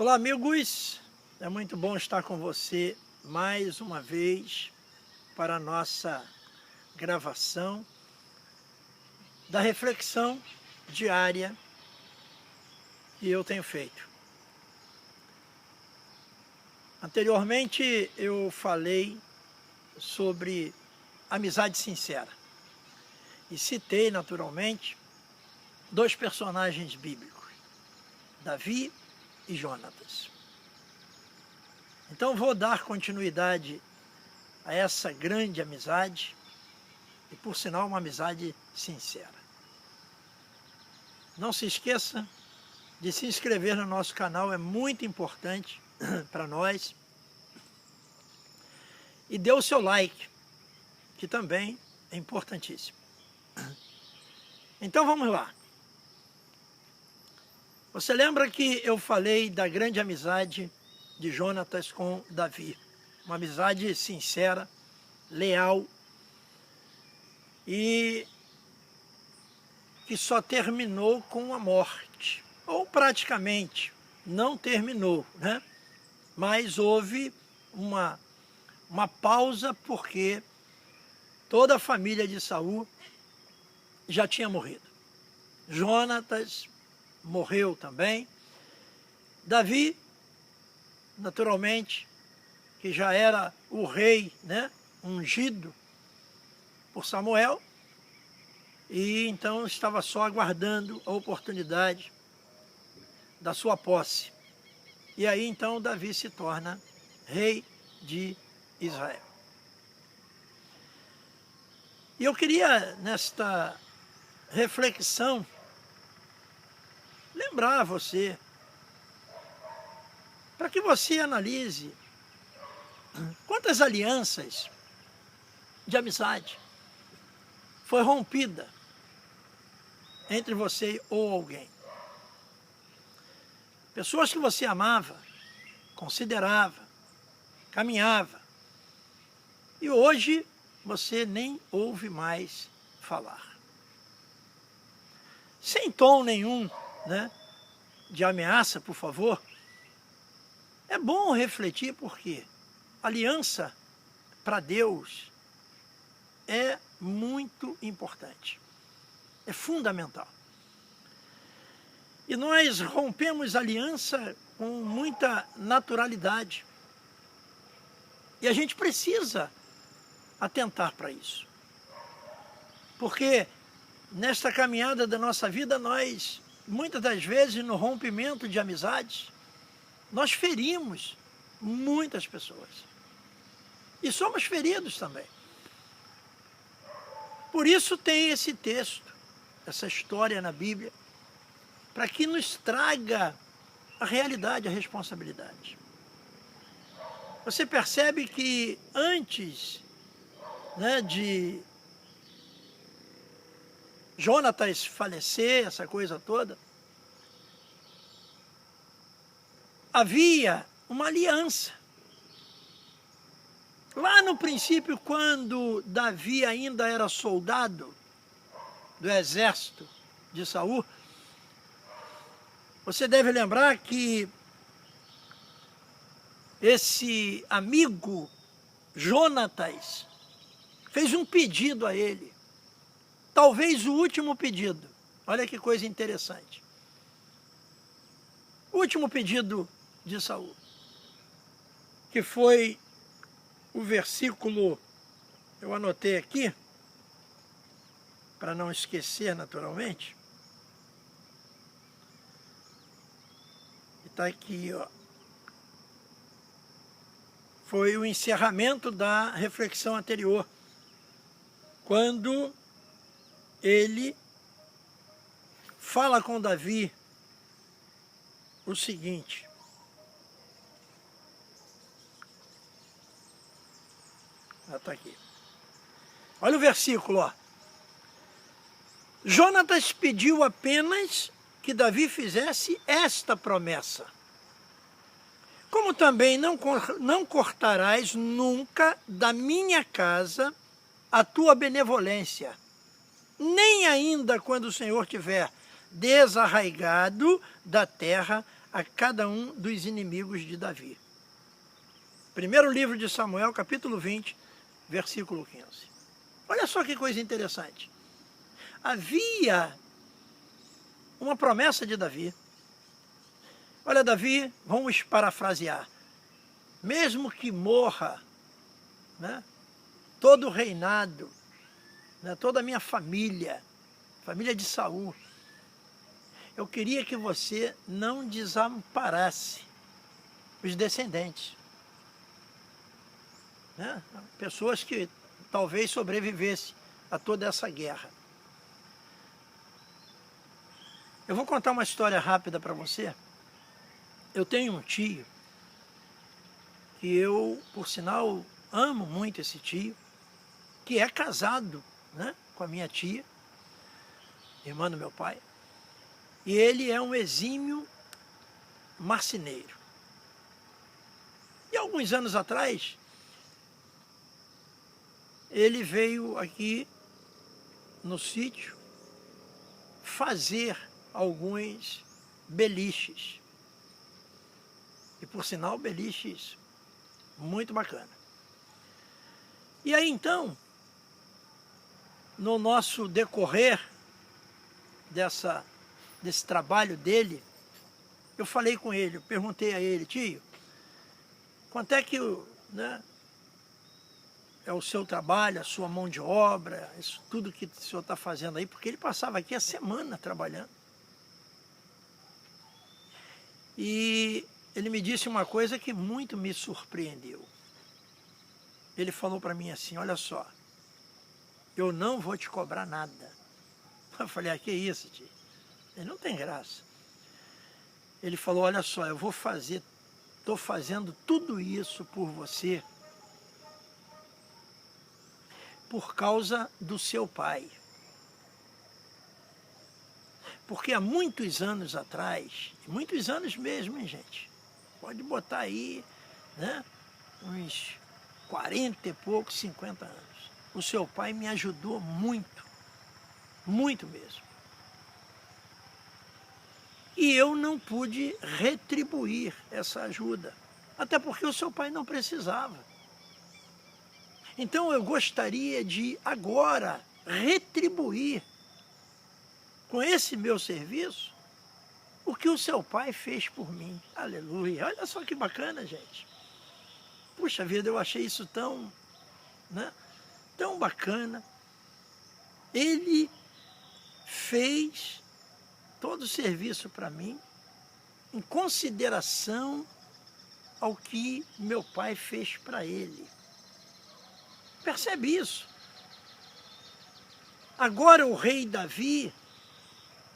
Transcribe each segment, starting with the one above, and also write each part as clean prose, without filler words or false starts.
Olá, amigos! É muito bom estar com você mais uma vez para a nossa gravação da reflexão diária que eu tenho feito. Anteriormente eu falei sobre amizade sincera e citei naturalmente dois personagens bíblicos, Davi e Jonatas. Então vou dar continuidade a essa grande amizade e, por sinal, uma amizade sincera. Não se esqueça de se inscrever no nosso canal, é muito importante para nós. E dê o seu like, que também é importantíssimo. Então vamos lá. Você lembra que eu falei da grande amizade de Jonatas com Davi? Uma amizade sincera, leal e que só terminou com a morte. Ou praticamente não terminou, né? Mas houve uma pausa porque toda a família de Saul já tinha morrido. Jonatas morreu também. Davi, naturalmente, que já era o rei, né, ungido por Samuel, e então estava só aguardando a oportunidade da sua posse. E aí então Davi se torna rei de Israel. E eu queria, nesta reflexão, lembrar você, para que você analise quantas alianças de amizade foi rompida entre você ou alguém. Pessoas que você amava, considerava, caminhava, e hoje você nem ouve mais falar. Sem tom nenhum, né, de ameaça, por favor, é bom refletir porque aliança para Deus é muito importante, é fundamental. E nós rompemos aliança com muita naturalidade. E a gente precisa atentar para isso. Porque nesta caminhada da nossa vida, nós, muitas das vezes, no rompimento de amizades, nós ferimos muitas pessoas. E somos feridos também. Por isso tem esse texto, essa história na Bíblia, para que nos traga a realidade, a responsabilidade. Você percebe que antes, né, de Jonatas falecer, essa coisa toda, havia uma aliança. Lá no princípio, quando Davi ainda era soldado do exército de Saul, você deve lembrar que esse amigo Jonatas fez um pedido a ele, talvez o último pedido. Olha que coisa interessante. O último pedido de Saul, que foi o versículo, eu anotei aqui, para não esquecer naturalmente, está aqui, ó. Foi o encerramento da reflexão anterior, quando ele fala com Davi o seguinte: está aqui. Olha o versículo, ó. Jonatas pediu apenas que Davi fizesse esta promessa: como também não cortarás nunca da minha casa a tua benevolência, nem ainda quando o Senhor tiver desarraigado da terra a cada um dos inimigos de Davi. Primeiro livro de Samuel, capítulo 20, versículo 15. Olha só que coisa interessante. Havia uma promessa de Davi. Olha, Davi, vamos parafrasear. Mesmo que morra, né, todo o reinado, né, toda a minha família, família de Saul, eu queria que você não desamparasse os descendentes. Né? Pessoas que talvez sobrevivessem a toda essa guerra. Eu vou contar uma história rápida para você. Eu tenho um tio, que eu, por sinal, amo muito esse tio, que é casado, né, com a minha tia, irmã do meu pai, e ele é um exímio marceneiro. E alguns anos atrás, ele veio aqui no sítio fazer alguns beliches. E por sinal, beliches muito bacana. E aí então, no nosso decorrer desse trabalho dele, eu falei com ele, eu perguntei a ele, tio, quanto é que né, é o seu trabalho, a sua mão de obra, isso tudo que o senhor está fazendo aí, porque ele passava aqui a semana trabalhando. E ele me disse uma coisa que muito me surpreendeu. Ele falou para mim assim, olha só, eu não vou te cobrar nada. Eu falei, que isso, tio? Ele não tem graça. Ele falou, olha só, eu vou fazer, estou fazendo tudo isso por você, por causa do seu pai. Porque há muitos anos atrás, muitos anos mesmo, hein, gente? Pode botar aí, né, uns 40 e poucos, 50 anos. O seu pai me ajudou muito, muito mesmo. E eu não pude retribuir essa ajuda, até porque o seu pai não precisava. Então eu gostaria de agora retribuir com esse meu serviço o que o seu pai fez por mim. Aleluia! Olha só que bacana, gente. Puxa vida, eu achei isso tão, né, tão bacana. Ele fez todo o serviço para mim em consideração ao que meu pai fez para ele. Percebe isso? Agora o rei Davi,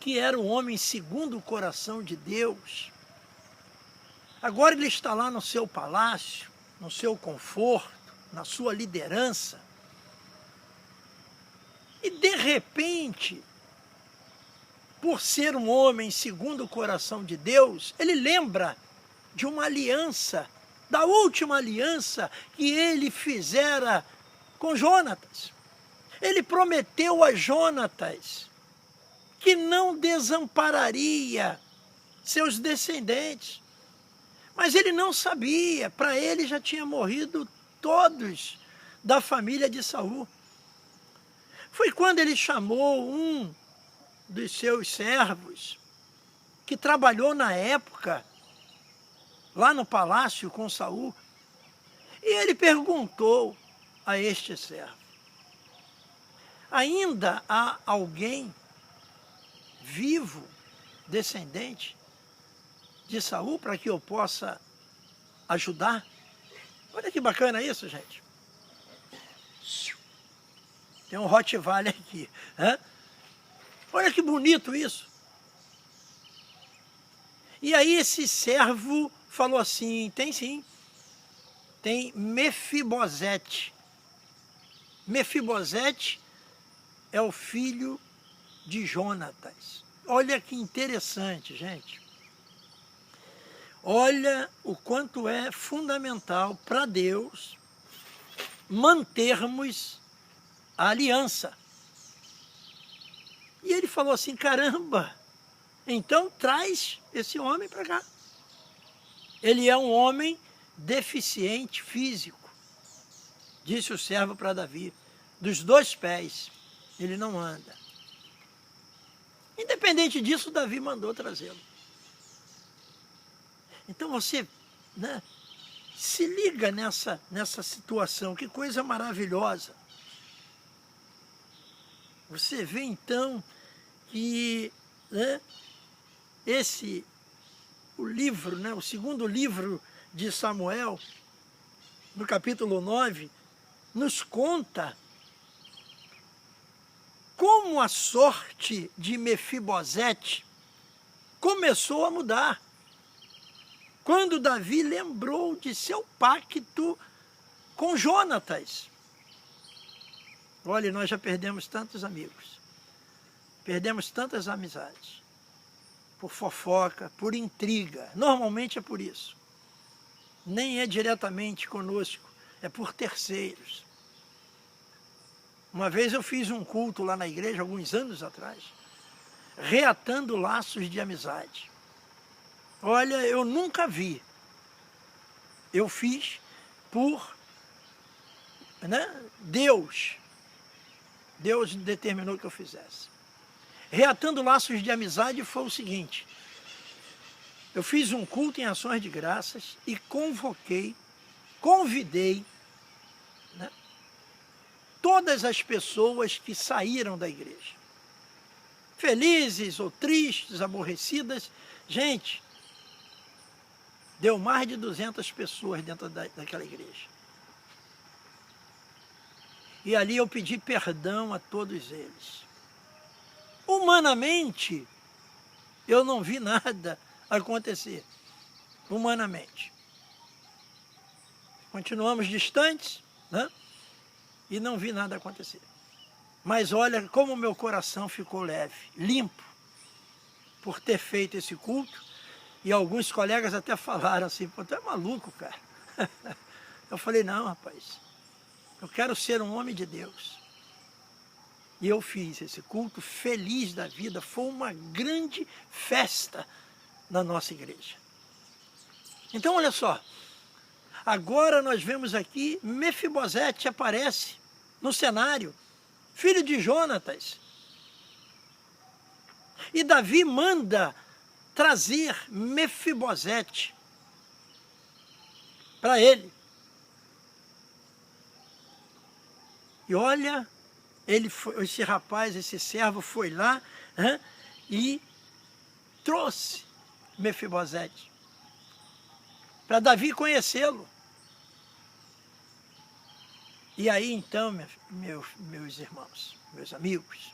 que era um homem segundo o coração de Deus, agora ele está lá no seu palácio, no seu conforto, na sua liderança, e de repente, por ser um homem segundo o coração de Deus, ele lembra de uma aliança, da última aliança que ele fizera com Jonatas. Ele prometeu a Jonatas que não desampararia seus descendentes. Mas ele não sabia, para ele já tinha morrido todos da família de Saul. Foi quando ele chamou um dos seus servos, que trabalhou na época, lá no palácio com Saul, e ele perguntou a este servo, ainda há alguém vivo, descendente de Saul, para que eu possa ajudar? Olha que bacana isso, gente. Tem um Rottweiler aqui. Hein? Olha que bonito isso. E aí esse servo falou assim, tem sim, tem Mefibosete. Mefibosete é o filho de Jonatas. Olha que interessante, gente. Olha o quanto é fundamental para Deus mantermos a aliança. E ele falou assim, caramba, então traz esse homem para cá. ele é um homem deficiente físico, disse o servo para Davi, dos 2 pés, ele não anda. Independente disso, Davi mandou trazê-lo. Então você, né, se liga nessa situação, que coisa maravilhosa. Você vê então que, né, o livro, né, o segundo livro de Samuel, no capítulo 9, nos conta como a sorte de Mefibosete começou a mudar. Quando Davi lembrou de seu pacto com Jonatas. Olha, nós já perdemos tantos amigos, perdemos tantas amizades, por fofoca, por intriga, normalmente é por isso. Nem é diretamente conosco, é por terceiros. Uma vez eu fiz um culto lá na igreja, alguns anos atrás, reatando laços de amizade. Olha, eu nunca vi. Eu fiz por, né, Deus. Deus determinou que eu fizesse. Reatando laços de amizade foi o seguinte. Eu fiz um culto em ações de graças e convidei, né, todas as pessoas que saíram da igreja. Felizes ou tristes, aborrecidas. Gente, deu mais de 200 pessoas dentro daquela igreja. E ali eu pedi perdão a todos eles. Humanamente, eu não vi nada acontecer. Humanamente. Continuamos distantes, né? E não vi nada acontecer. Mas olha como meu coração ficou leve, limpo, por ter feito esse culto. E alguns colegas até falaram assim, pô, tu é maluco, cara. Eu falei, não, rapaz, eu quero ser um homem de Deus. E eu fiz esse culto feliz da vida, foi uma grande festa na nossa igreja. Então, olha só, agora nós vemos aqui, Mefibosete aparece no cenário, filho de Jonatas. E Davi manda trazer Mefibosete para ele. E olha, esse rapaz, esse servo foi lá, né, e trouxe Mefibosete para Davi conhecê-lo. E aí então, meus irmãos, meus amigos,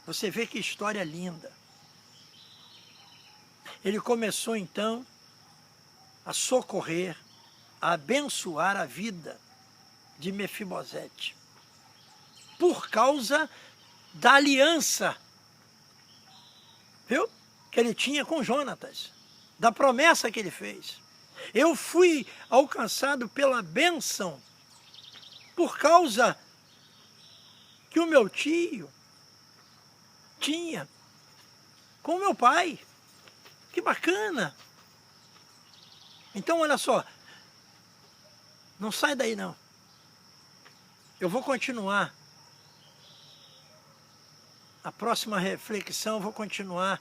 você vê que história linda. Ele começou então a socorrer, a abençoar a vida de Mefibosete, por causa da aliança, viu? Que ele tinha com Jonatas, da promessa que ele fez. Eu fui alcançado pela bênção por causa que o meu tio tinha com o meu pai. Que bacana! Então, olha só, não sai daí não. Eu vou continuar. A próxima reflexão eu vou continuar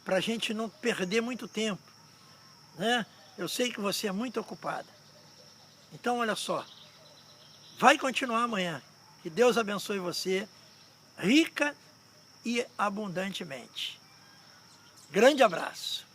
para a gente não perder muito tempo, né? Eu sei que você é muito ocupada. Então, olha só, vai continuar amanhã. Que Deus abençoe você, rica e abundantemente. Grande abraço.